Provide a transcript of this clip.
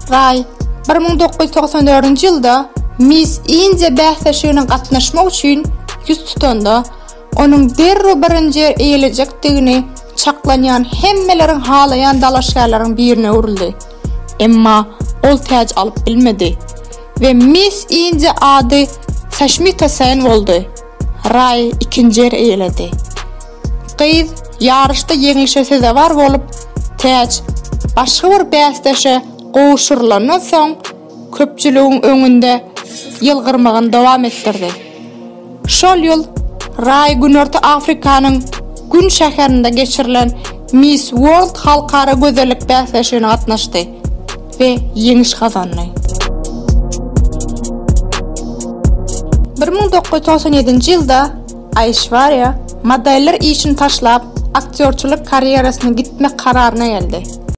Ray 1994 ýylda Miss India bähseşigine gatnaşmak üçin ýüz tutanda onuň derre birinji eýiljekdigini çaklanýan hemmelerin halayan dalaşgarlaryň birine urildi. Emma ol täç alyp bilmedi ve Miss India ady Sashmita Sen boldy. Ray ikinji ýer eýledi. Gyz ýarışda ýeňilişe sezebar bolup täç başga bir bähseşe goşurlandan soň köpçüligiň öňünde ýylgyrmagyny dowam etdirdi. Şol ýyl Ray Günorta Afrikanyň Gün şäherinde geçirilen Miss World halkara gözellik bähseşigine gatnaşdy ve ýeňiş kazandy. 1997 ýylda Aishwarya modeller işini taşlap aktyorçuluk karýerasyna gitmek kararyna geldi.